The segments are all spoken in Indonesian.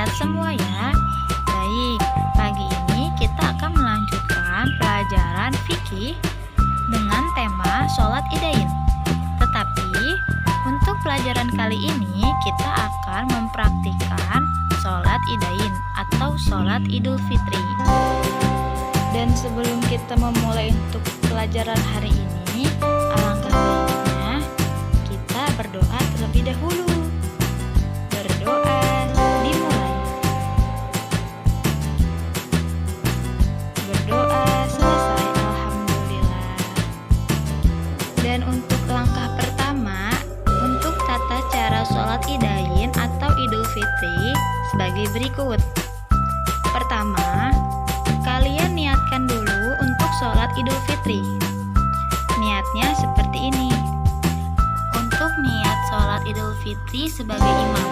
sehat semua ya. Baik, pagi ini kita akan melanjutkan pelajaran fikih dengan tema sholat idain. Tetapi untuk pelajaran kali ini kita akan mempraktikkan sholat idain atau sholat idul fitri. Dan sebelum kita memulai untuk pelajaran hari ini, alangkah baiknya kita berdoa terlebih dahulu. Berdoa dimulai. Berdoa selesai, alhamdulillah. Dan untuk langkah pertama, untuk tata cara sholat idain atau idul fitri sebagai berikut. Pertama, kalian niatkan dulu untuk sholat idul fitri. Niatnya seperti ini. Untuk niat sholat idul fitri sebagai imam,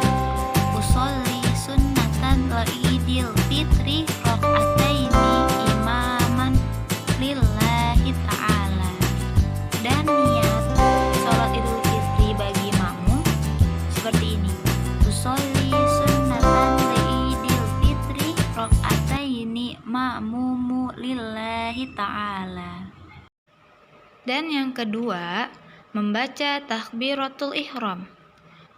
usolli sunnatan idul fitri rok'ataini imaman lillahi ta'ala. Dan niat sholat idul fitri bagi makmum seperti ini. Usolli sunnatan idul fitri rok'ataini ma'mumu lillahi ta'ala. Dan yang kedua, membaca takbiratul ihram.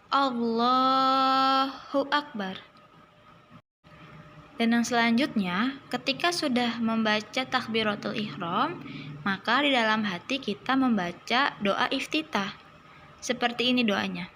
Allahu Akbar. Dan yang selanjutnya, ketika sudah membaca takbiratul ihram, maka di dalam hati kita membaca doa iftitah. Seperti ini doanya.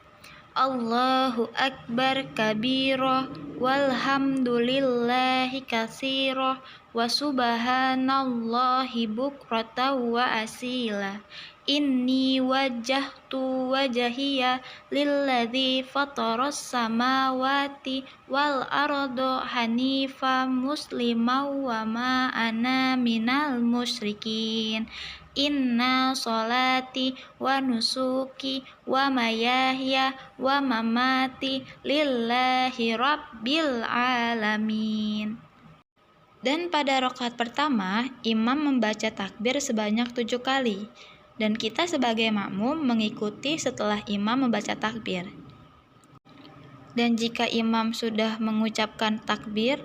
Allahu Akbar kabira walhamdulillahi katsira wa subhanallahi bukratan wa asila. Inni wajjahtu wajhiya lilladzi fataras samawati wal arda hanifa musliman wa ma ana minal musyrikin. Inna sholati wa nusuki wa mayahya wa mamati lillahi rabbil alamin. Dan pada rakaat pertama, imam membaca takbir sebanyak 7 kali. Dan kita sebagai makmum mengikuti setelah imam membaca takbir. Dan jika imam sudah mengucapkan takbir,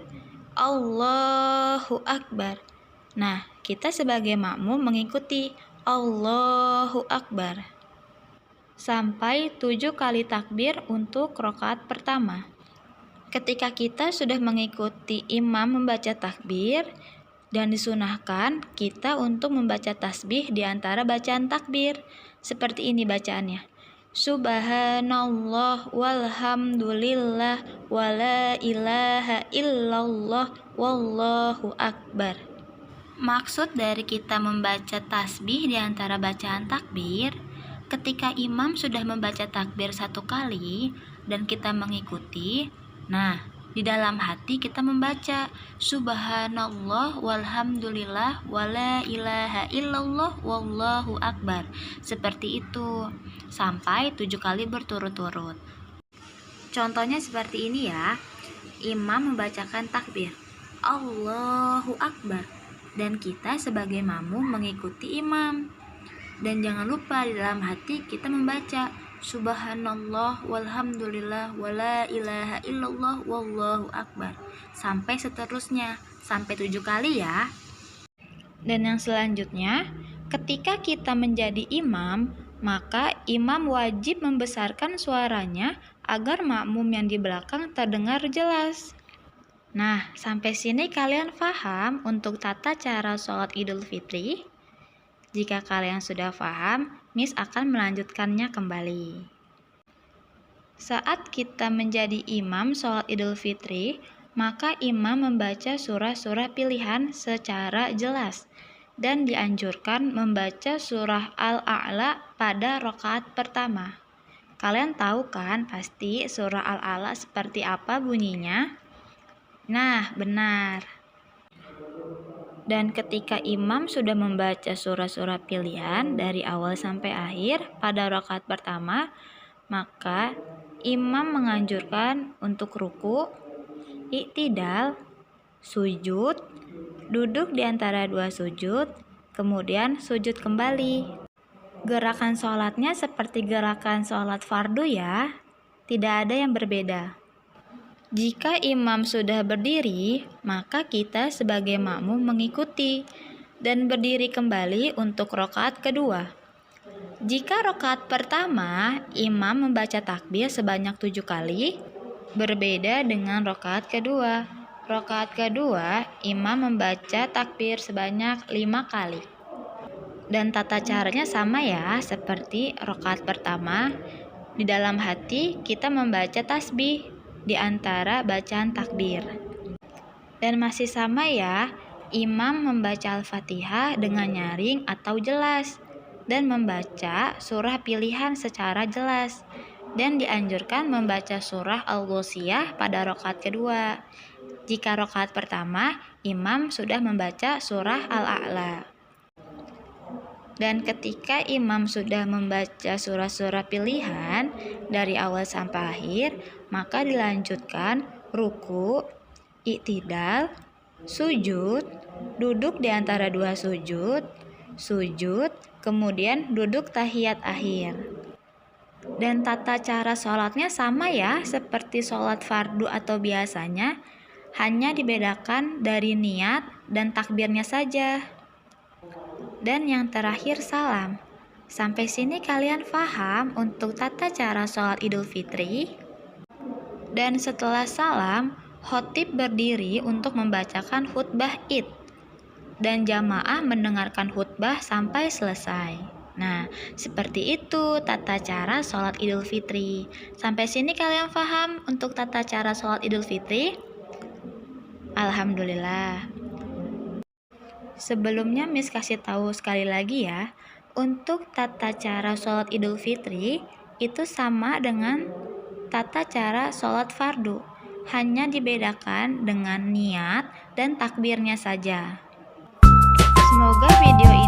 Allahu Akbar. Nah, kita sebagai makmum mengikuti Allahu Akbar. Sampai 7 kali takbir untuk rakaat pertama. Ketika kita sudah mengikuti imam membaca takbir, dan disunahkan kita untuk membaca tasbih di antara bacaan takbir. Seperti ini bacaannya. Subhanallah walhamdulillah wala ilaha illallah wallahu akbar. Maksud dari kita membaca tasbih di antara bacaan takbir, ketika imam sudah membaca takbir 1 kali dan kita mengikuti, nah, di dalam hati kita membaca Subhanallah walhamdulillah wala ilaha illallah wallahu akbar. Seperti itu sampai 7 kali berturut-turut. Contohnya seperti ini ya. Imam membacakan takbir Allahu Akbar dan kita sebagai makmum mengikuti imam. Dan jangan lupa di dalam hati kita membaca Subhanallah walhamdulillah wala ilaha illallah wallahu akbar sampai seterusnya, sampai 7 kali ya. Dan yang selanjutnya, ketika kita menjadi imam, maka imam wajib membesarkan suaranya agar makmum yang di belakang terdengar jelas. Nah, sampai sini kalian paham untuk tata cara sholat idul fitri? Jika kalian sudah paham, Miss akan melanjutkannya kembali. Saat kita menjadi imam sholat idul fitri, maka imam membaca surah-surah pilihan secara jelas dan dianjurkan membaca surah Al-A'la pada rakaat pertama. Kalian tahu kan pasti surah Al-A'la seperti apa bunyinya? Nah, benar. Dan ketika imam sudah membaca surah-surah pilihan dari awal sampai akhir pada rakaat pertama, maka imam menganjurkan untuk ruku, i'tidal, sujud, duduk di antara 2 sujud, kemudian sujud kembali. Gerakan sholatnya seperti gerakan sholat fardu ya, tidak ada yang berbeda. Jika imam sudah berdiri, maka kita sebagai makmum mengikuti dan berdiri kembali untuk rakaat kedua. Jika rakaat pertama, imam membaca takbir sebanyak 7 kali, berbeda dengan rakaat kedua. Rakaat kedua, imam membaca takbir sebanyak 5 kali. Dan tata caranya sama ya, seperti rakaat pertama. Di dalam hati kita membaca tasbih di antara bacaan takbir. Dan masih sama ya, imam membaca Al-Fatihah dengan nyaring atau jelas dan membaca surah pilihan secara jelas. Dan dianjurkan membaca surah Al-Ghoshiyah pada rakaat kedua. Jika rakaat pertama, imam sudah membaca surah Al-A'la. Dan ketika imam sudah membaca surah-surah pilihan dari awal sampai akhir, maka dilanjutkan ruku, i'tidal, sujud, duduk di antara dua sujud, kemudian duduk tahiyat akhir. Dan tata cara sholatnya sama ya, seperti sholat fardu atau biasanya, hanya dibedakan dari niat dan takbirnya saja. Dan yang terakhir salam. Sampai sini kalian paham untuk tata cara sholat Idul Fitri? Dan setelah salam, khotib berdiri untuk membacakan khutbah Id. Dan jamaah mendengarkan khutbah sampai selesai. Nah, seperti itu tata cara sholat Idul Fitri. Sampai sini kalian paham untuk tata cara sholat Idul Fitri? Alhamdulillah. Sebelumnya Miss kasih tahu sekali lagi ya, untuk tata cara sholat Idul Fitri itu sama dengan tata cara sholat fardu, hanya dibedakan dengan niat dan takbirnya saja. Semoga video